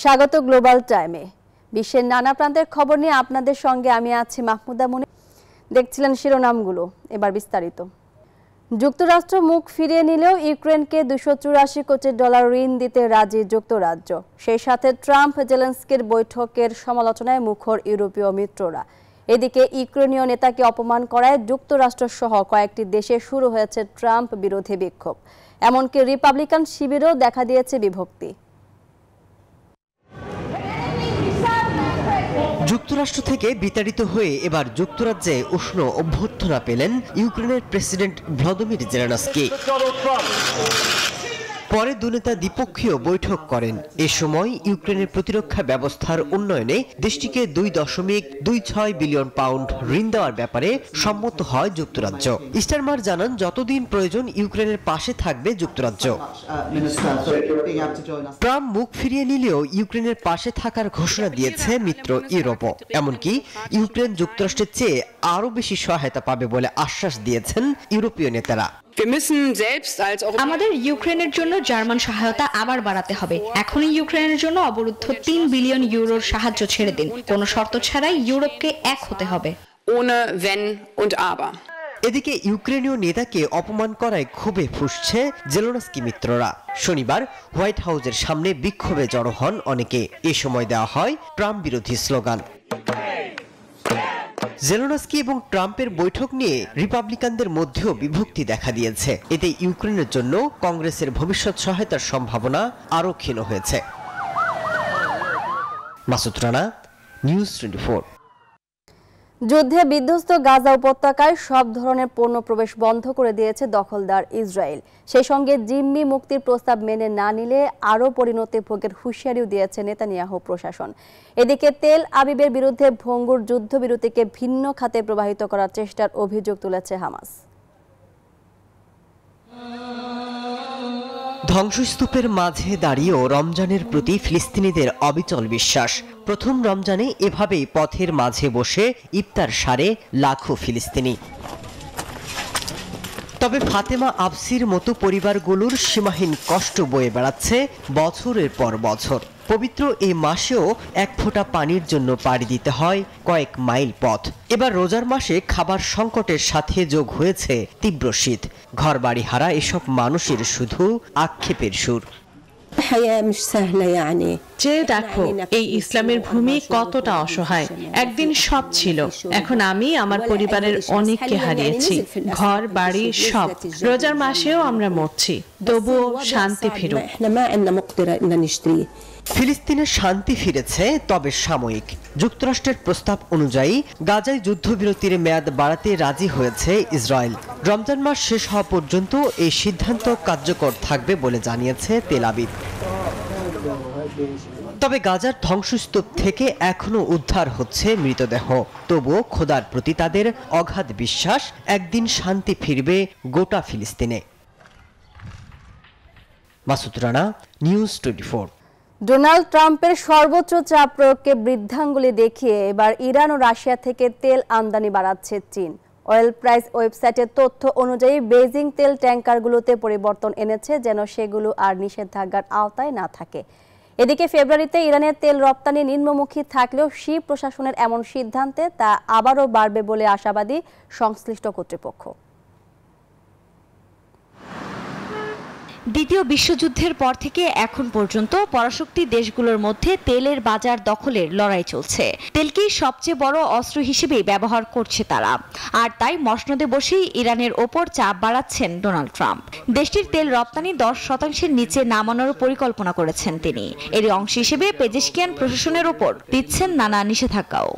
স্বাগত গ্লোবাল টাইমে। বিশ্বের নানা প্রান্তের খবর নিয়ে আপনাদের সঙ্গে আমি আছি মাহমুদা মুনি। দেখছিলেন শিরোনামগুলো, এবার বিস্তারিত। যুক্তরাষ্ট্র মুখ ফিরিয়ে নিলেও ইউক্রেনকে $284 কোটি ঋণ দিতে রাজি যুক্তরাজ্য। সেই সাথে ট্রাম্প জেলেনস্কির বৈঠকের সমালোচনায় মুখর ইউরোপীয় মিত্ররা। এদিকে ইউক্রেনীয় নেতাকে অপমান করায় যুক্তরাষ্ট্র সহ কয়েকটি দেশে শুরু হয়েছে ট্রাম্প বিরোধী বিক্ষোভ। এমনকি রিপাবলিকান শিবিরেও দেখা দিয়েছে বিভক্তি। যুক্তরাষ্ট্র থেকে বিতাড়িত হয়ে এবার যুক্তরাজ্যে উষ্ণ অভ্যর্থনা পেলেন ইউক্রেনের প্রেসিডেন্ট ভ্লাদিমির জেলেনস্কি। পরে দুনেতা দ্বিপক্ষীয় বৈঠক করেন। এ সময় ইউক্রেনের প্রতিরক্ষা ব্যবস্থার উন্নয়নে দেশটিকে $2.26 বিলিয়ন ঋণ দেওয়ার ব্যাপারে সম্মত হয় যুক্তরাজ্য। স্টারমার জানান, যতদিন প্রয়োজন ইউক্রেনের পাশে থাকবে যুক্তরাজ্য। ট্রাম্প মুখ ফিরিয়ে নিলেও ইউক্রেনের পাশে থাকার ঘোষণা দিয়েছে মিত্র ইউরোপও। এমনকি ইউক্রেন যুক্তরাষ্ট্রের চেয়ে আরও বেশি সহায়তা পাবে বলে আশ্বাস দিয়েছেন ইউরোপীয় নেতারা। আমাদের ইউক্রেনের জন্য জার্মান সহায়তা আবার বাড়াতে হবে। এখনই ইউক্রেনের জন্য অবরুদ্ধ 3 বিলিয়ন ইউরোর সাহায্য ছেড়ে দিন। কোনো শর্ত ছাড়াই ইউরোপকে এক হতে হবে। এদিকে ইউক্রেনীয় নেতাকে অপমান করায় ক্ষোভে ফুঁসছে জেলেনস্কি মিত্ররা। শনিবার হোয়াইট হাউসের সামনে বিক্ষোভে জড়ো হন অনেকে। এ সময় দেওয়া হয় ট্রাম্প বিরোধী স্লোগান। জেলেনস্কি এবং ট্রাম্পের বৈঠক নিয়ে রিপাবলিকানদের মধ্যেও বিভক্তি দেখা দিয়েছে। এতে ইউক্রেনের জন্য কংগ্রেসের ভবিষ্যৎ সহায়তার সম্ভাবনা আরও ক্ষীণ হয়েছে। মাসুদ রানা, নিউজ 24। যুদ্ধে বিধ্বস্ত গাজা উপত্যকায় সব ধরনের পণ্য প্রবেশ বন্ধ করে দিয়েছে দখলদার ইসরায়েল। সেই সঙ্গে জিম্মি মুক্তির প্রস্তাব মেনে না নিলে আরও পরিণতি ভোগের হুঁশিয়ারিও দিয়েছে নেতানিয়াহু প্রশাসন। এদিকে তেল আবিবের বিরুদ্ধে ভঙ্গুর যুদ্ধবিরতিকে ভিন্ন খাতে প্রবাহিত করার চেষ্টার অভিযোগ তুলেছে হামাস। ধ্বংসস্তূপের মাঝে দাঁড়িয়েও রমজানের প্রতি ফিলিস্তিনিদের অবিচল বিশ্বাস। প্রথম রমজানে এভাবেই পথের মাঝে বসে ইফতার সারে লাখো ফিলিস্তিনি। তবে ফাতেমা আবসির মতো পরিবারগুলোর সীমাহীন কষ্ট বয়ে বেড়াচ্ছে বছরের পর বছর। পবিত্র এই মাসেও এক ফোঁটা পানির জন্য পাড়ি দিতে হয় কয়েক মাইল পথ। এবার রোজার মাসে খাবার সংকটের সাথে যোগ হয়েছে তীব্র শীত। ঘরবাড়ি হারা এসব মানুষের শুধু আক্ষেপের সুর। চেয়ে দেখো এই ইসলামের ভূমি কতটা অসহায়। একদিন সব ছিল, এখন আমি আমার পরিবারের অনেককে হারিয়েছি, ঘর বাড়ি সব। রোজার মাসেও আমরা মরছি, তবুও শান্তি ফিরুক। ফিলিস্তিনের শান্তি ফিরেছে, তবে সাময়িক। যুক্তরাষ্ট্রের প্রস্তাব অনুযায়ী গাজায় যুদ্ধবিরতির মেয়াদ বাড়াতে রাজি হয়েছে ইসরায়েল। রমজান মাস শেষ হওয়া পর্যন্ত এই সিদ্ধান্ত কার্যকর থাকবে বলে জানিয়েছে তেল আবিব। তবে গাজার ধ্বংসস্তূপ থেকে এখনো উদ্ধার হচ্ছে মৃতদেহ। তবুও খোদার প্রতি তাদের অগাধ বিশ্বাস, একদিন শান্তি ফিরবে গোটা ফিলিস্তিনে। মাসুদ রানা, নিউজ 24। ডোনাল্ড ট্রাম্পের সর্বোচ্চ চাপ প্রয়োগকে বৃদ্ধাঙ্গুলি দেখিয়ে এবার ইরান ও রাশিয়া থেকে তেল আমদানি বাড়াচ্ছে চীন। অয়েল প্রাইস ওয়েবসাইটের তথ্য অনুযায়ী বেইজিং তেল ট্যাঙ্কারগুলোতে পরিবর্তন এনেছে যেন সেগুলো আর নিষেধাজ্ঞার আওতায় না থাকে। এদিকে ফেব্রুয়ারিতে ইরানের তেল রপ্তানি নিম্নমুখী থাকলেও শি প্রশাসনের এমন সিদ্ধান্তে তা আবারও বাড়বে বলে আশাবাদী সংশ্লিষ্ট কর্তৃপক্ষ। দ্বিতীয় বিশ্বযুদ্ধের পর থেকে এখন পর্যন্ত পরাশক্তি দেশগুলোর মধ্যে তেলের বাজার দখলের লড়াই চলছে। তেলকেই সবচেয়ে বড় অস্ত্র হিসেবে ব্যবহার করছে তারা। আর তাই মসনদে বসেই ইরানের ওপর চাপ বাড়াচ্ছেন ডোনাল্ড ট্রাম্প। দেশটির তেল রপ্তানি 10% নিচে নামানোর পরিকল্পনা করেছেন তিনি। এর অংশ হিসেবে পেজেশকিয়ান প্রশাসনের ওপর দিচ্ছেন নানা নিষেধাজ্ঞাও।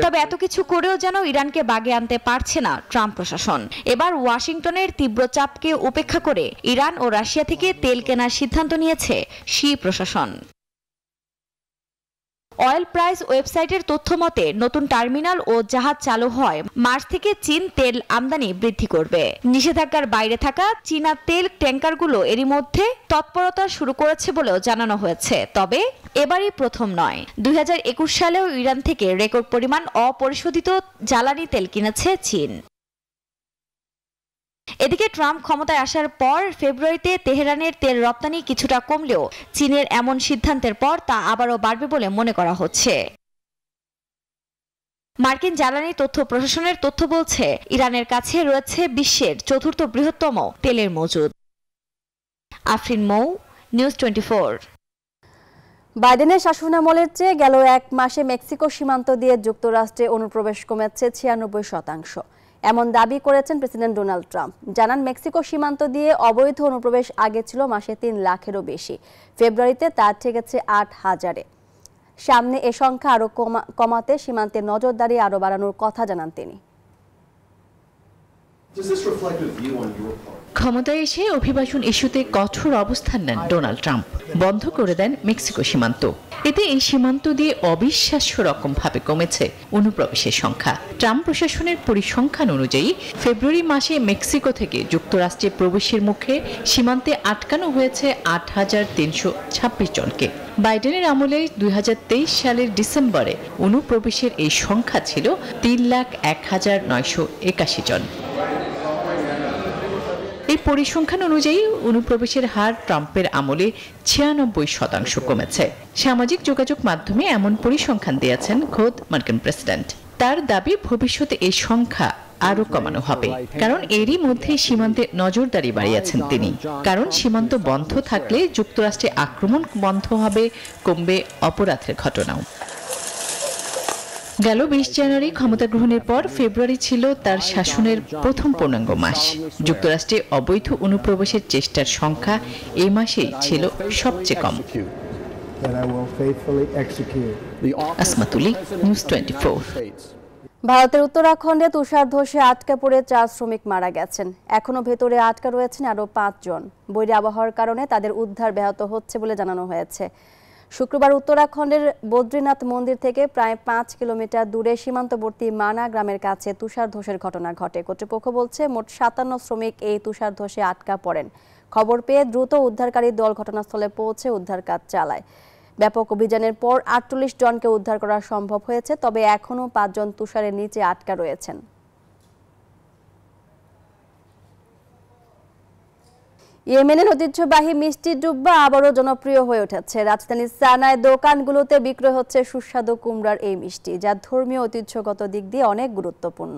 তবে এত কিছু করেও যেন ইরানকে বাগে আনতে পারছে না ট্রাম্প প্রশাসন। এবার ওয়াশিংটনের তীব্র চাপকে উপেক্ষা করে ইরান ও রাশিয়া থেকে তেল কেনার সিদ্ধান্ত নিয়েছে শি প্রশাসন। অয়েল প্রাইস ওয়েবসাইটের তথ্য মতে নতুন টার্মিনাল ও জাহাজ চালু হয় মার্চ থেকে চীন তেল আমদানি বৃদ্ধি করবে। নিষেধাজ্ঞার বাইরে থাকা চীনা তেল ট্যাঙ্কারগুলো এরই মধ্যে তৎপরতা শুরু করেছে বলেও জানানো হয়েছে। তবে এবারই প্রথম নয়। 2021 সালেও ইরান থেকে রেকর্ড পরিমাণ অপরিশোধিত জ্বালানি তেল কিনেছে চীন। এদিকে ট্রাম্প ক্ষমতায় আসার পর ফেব্রুয়ারিতে তেহরানের তেল রপ্তানি কিছুটা কমলেও চীনের এমন সিদ্ধান্তের পর তা আবারও বাড়বে বলে মনে করা হচ্ছে। মার্কিন জ্বালানি তথ্য প্রশাসনের তথ্য বলছে ইরানের কাছে রয়েছে বিশ্বের চতুর্থ বৃহত্তম তেলের মজুদ। আফরিন মৌ, নিউজ 24। বাইডেনের শাসনামলের চেয়ে গেল এক মাসে মেক্সিকো সীমান্ত দিয়ে যুক্তরাষ্ট্রে অনুপ্রবেশ কমেছে 96%। এমন দাবি করেছেন প্রেসিডেন্ট ডোনাল্ড ট্রাম্প। জানান, মেক্সিকো সীমান্ত দিয়ে অবৈধ অনুপ্রবেশ আগে ছিল মাসে 3 লাখেরও বেশি। ফেব্রুয়ারিতে তা ঠেকেছে 8,000-এ। সামনে এ সংখ্যা আরও কমাতে সীমান্তে নজরদারি আরও বাড়ানোর কথা জানান তিনি। ক্ষমতায় এসে অভিবাসন ইস্যুতে কঠোর অবস্থান নেন ডোনাল্ড ট্রাম্প। বন্ধ করে দেন মেক্সিকো সীমান্ত। এতে এই সীমান্ত দিয়ে অবিশ্বাস্য রকমভাবে কমেছে অনুপ্রবেশের সংখ্যা। ট্রাম্প প্রশাসনের পরিসংখ্যান অনুযায়ী ফেব্রুয়ারি মাসে মেক্সিকো থেকে যুক্তরাষ্ট্রে প্রবেশের মুখে সীমান্তে আটকানো হয়েছে 8,326 জনকে। বাইডেনের আমলে 2023 সালের ডিসেম্বরে অনুপ্রবেশের এই সংখ্যা ছিল 3,01,981 জন। এই পরিসংখ্যান অনুযায়ী অনুপ্রবেশের হার ট্রাম্পের আমলে 96% কমেছে। সামাজিক যোগাযোগ মাধ্যমে এমন পরিসংখ্যান দিয়েছেন খোদ মার্কিন প্রেসিডেন্ট। তার দাবি ভবিষ্যতে এই সংখ্যা আরও কমানো হবে, কারণ এরই মধ্যে সীমান্তে নজরদারি বাড়িয়েছেন তিনি। কারণ সীমান্ত বন্ধ থাকলে যুক্তরাষ্ট্রে আক্রমণ বন্ধ হবে, কমবে অপরাধের ঘটনাও। গেল 20 জানুয়ারি ক্ষমতা গ্রহণের পর ফেব্রুয়ারি ছিল তার শাসনের প্রথম পূর্ণাঙ্গ মাস। যুক্তরাষ্ট্রে অবৈধ অনুপ্রবেশের চেষ্টার সংখ্যা এই মাসেই ছিল সবচেয়ে কম। আসমাতুলি, নিউজ 24। ভারতের উত্তরাখণ্ডে তুষার ধসে আটকা পড়ে 4 শ্রমিক মারা গেছেন। এখনো ভেতরে আটকা রয়েছেন আরও 5 জন। বৈরী আবহাওয়ার কারণে তাদের উদ্ধার ব্যাহত হচ্ছে বলে জানানো হয়েছে। শুক্রবার উত্তরাখণ্ডের বদ্রীনাথ মন্দির থেকে প্রায় 5 কিলোমিটার দূরে সীমান্তবর্তী মানা গ্রামের কাছে তুষার ধসের ঘটনা ঘটে। কর্তৃপক্ষ বলছে মোট 57 শ্রমিক এই তুষার ধসে আটকা পড়েন। খবর পেয়ে দ্রুত উদ্ধারকারী দল ঘটনাস্থলে পৌঁছে উদ্ধার কাজ চালায়। ব্যাপক অভিযানের পর 48 জনকে উদ্ধার করা সম্ভব হয়েছে, তবে এখনও 5 জন তুষারের নিচে আটকা রয়েছেন। ইয়েমেনের ঐতিহ্যবাহী মিষ্টি ডুব্বা আবারও জনপ্রিয় হয়ে উঠেছে। রাজধানী সানায় দোকানগুলোতে বিক্রয় হচ্ছে সুস্বাদু কুমড়ার এই মিষ্টি, যা ধর্মীয় ঐতিহ্যগত দিক দিয়ে অনেক গুরুত্বপূর্ণ।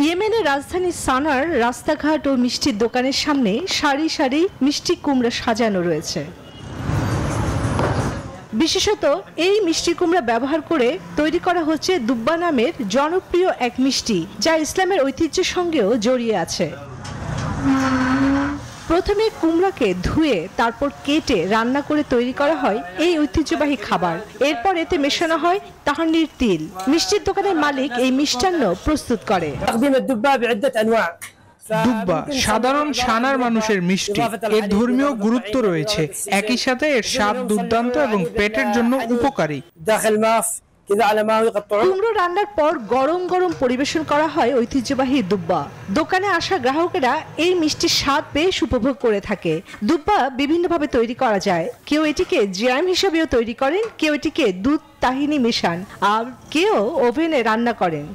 ইয়েমেনের রাজধানী সানার রাস্তাঘাট ও মিষ্টির দোকানের সামনে সারি সারি মিষ্টি কুমড়া সাজানো রয়েছে। বিশেষত এই মিষ্টি কুমড়া ব্যবহার করে তৈরি করা হচ্ছে দুব্বা নামের জনপ্রিয় এক মিষ্টি, যা ইসলামের ঐতিহ্যের সঙ্গেও জড়িয়ে আছে। প্রথমে কুমড়াকে ধুয়ে তারপর কেটে রান্না করে তৈরি করা হয় এই ঐতিহ্যবাহী খাবার। এরপর এতে মেশানো হয় তাহানির তিল। মিষ্টির দোকানের মালিক এই মিষ্টান্ন প্রস্তুত করে। দুব্বা সাধারণ সানার মানুষের মিষ্টি। এর ধর্মীয় গুরুত্ব রয়েছে, একই সাথে এর স্বাদ দুর্দান্ত এবং পেটের জন্য উপকারী। কুমড়ো রান্নার পর গরম গরম পরিবেশন করা হয় ঐতিহ্যবাহী দুব্বা। দোকানে আসা গ্রাহকেরা এই মিষ্টির স্বাদ বেশ উপভোগ করে থাকে। দুব্বা বিভিন্নভাবে তৈরি করা যায়। কেউ এটিকে জ্যাম হিসেবেও তৈরি করেন, কেউ এটিকে দুধ তাহিনি মেশান, আর কেউ ওভেনে রান্না করেন।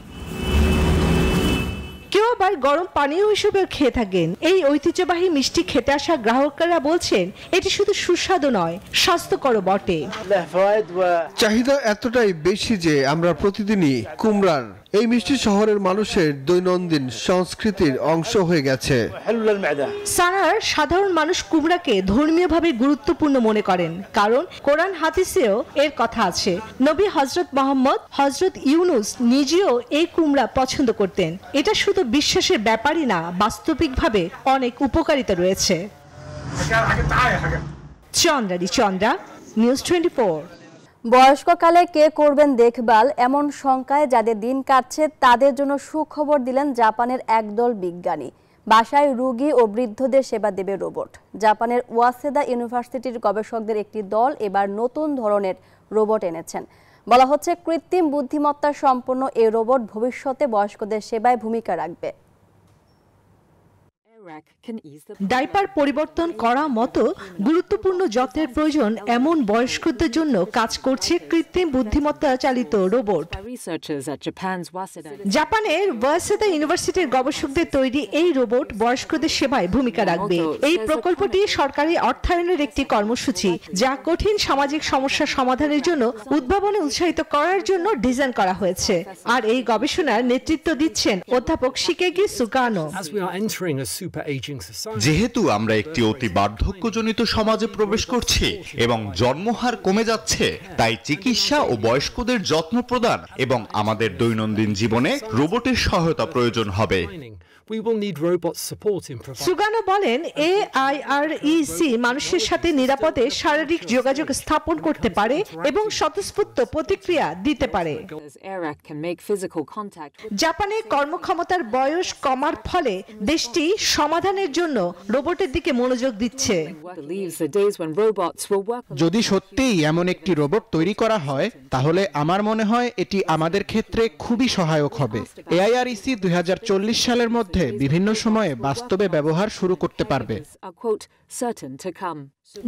কেউ আবার গরম পানীয় হিসেবেও খেয়ে থাকেন। এই ঐতিহ্যবাহী মিষ্টি খেতে আসা গ্রাহকরা বলছেন এটি শুধু সুস্বাদু নয়, স্বাস্থ্যকর বটে। চাহিদা এতটাই বেশি যে আমরা প্রতিদিনই কুমড়ার এই মিষ্টি শহরের মানুষের দৈনন্দিন সংস্কৃতির অংশ হয়ে গেছে। সানার সাধারণ মানুষ কুমড়াকে ধর্মীয়ভাবে গুরুত্বপূর্ণ মনে করেন, কারণ কোরআন হাদিসেও এর কথা আছে। নবী হযরত মুহাম্মদ, হযরত ইউনুস নিজেও এই কুমড়া পছন্দ করতেন। এটা শুধু বিশ্বাসের ব্যাপারই না, বাস্তবিকভাবে অনেক উপকারিতা রয়েছে। চন্দ্রা, নিউজ 24। বয়স্ককালে কে করবেন দেখভাল এমন শঙ্কায় যাদের দিন কাটছে তাদের জন্য সুখবর দিলেন জাপানের একদল বিজ্ঞানী। বাসায় রোগী ও বৃদ্ধদের সেবা দেবে রোবট। জাপানের ওয়াসেদা ইউনিভার্সিটির গবেষকদের একটি দল এবার নতুন ধরনের রোবট এনেছেন। বলা হচ্ছে কৃত্রিম বুদ্ধিমত্তা সম্পন্ন এই রোবট ভবিষ্যতে বয়স্কদের সেবায় ভূমিকা রাখবে। ডাইপার পরিবর্তন করা মতো গুরুত্বপূর্ণ যত্নের প্রয়োজন এমন বয়স্কদের জন্য কাজ করছে কৃত্রিম বুদ্ধিমত্তা চালিত রোবট। জাপানের ওয়াসেদা ইউনিভার্সিটির গবেষকদের তৈরি এই রোবট বয়স্কদের সেবায় ভূমিকা রাখবে। এই প্রকল্পটি সরকারি অর্থায়নের একটি কর্মসূচি যা কঠিন সামাজিক সমস্যা সমাধানের জন্য উদ্ভাবনে উৎসাহিত করার জন্য ডিজাইন করা হয়েছে। আর এই গবেষণার নেতৃত্ব দিচ্ছেন অধ্যাপক শিকেগি সুগানো। যেহেতু আমরা একটি অতি বার্ধক্যজনিত সমাজে প্রবেশ করছি এবং জন্মহার কমে যাচ্ছে, তাই চিকিৎসা ও বয়স্কদের যত্ন প্রদান এবং আমাদের দৈনন্দিন জীবনে রোবটের সহায়তা প্রয়োজন হবে। সুগানো বলেন, AIREC মানুষের সাথে নিরাপদে শারীরিক যোগাযোগ স্থাপন করতে পারে এবং স্বতঃস্ফূর্ত প্রতিক্রিয়া দিতে পারে। জাপানে কর্মক্ষমতার বয়স কমার ফলে দেশটি সমাধানের জন্য রোবটের দিকে মনোযোগ দিচ্ছে। যদি সত্যিই এমন একটি রোবট তৈরি করা হয়, তাহলে আমার মনে হয় এটি আমাদের ক্ষেত্রে খুবই সহায়ক হবে। AIREC 2040 সালের মধ্যে বিভিন্ন সময়ে বাস্তবে ব্যবহার শুরু করতে পারবে।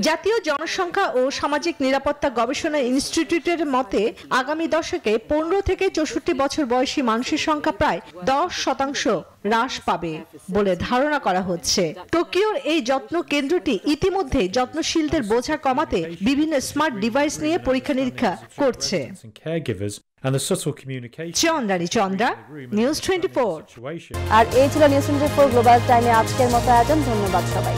জাতীয় জনসংখ্যা ও সামাজিক নিরাপত্তা গবেষণা ইনস্টিটিউটের মতে আগামী দশকে 15 থেকে 64 বছর বয়সী মানুষের সংখ্যা প্রায় 10% হ্রাস পাবে বলে ধারণা করা হচ্ছে। টোকিওর এই যত্ন কেন্দ্রটি ইতিমধ্যে যত্নশীলদের বোঝা কমাতে বিভিন্ন স্মার্ট ডিভাইস নিয়ে পরীক্ষা নিরীক্ষা করছে। চন্দ্রানী চন্দ্রা, নিউজ 24। আর এই ছিল নিউজ 24 গ্লোবাল টাইমে আজকের মতো আয়োজন। ধন্যবাদ সবাই।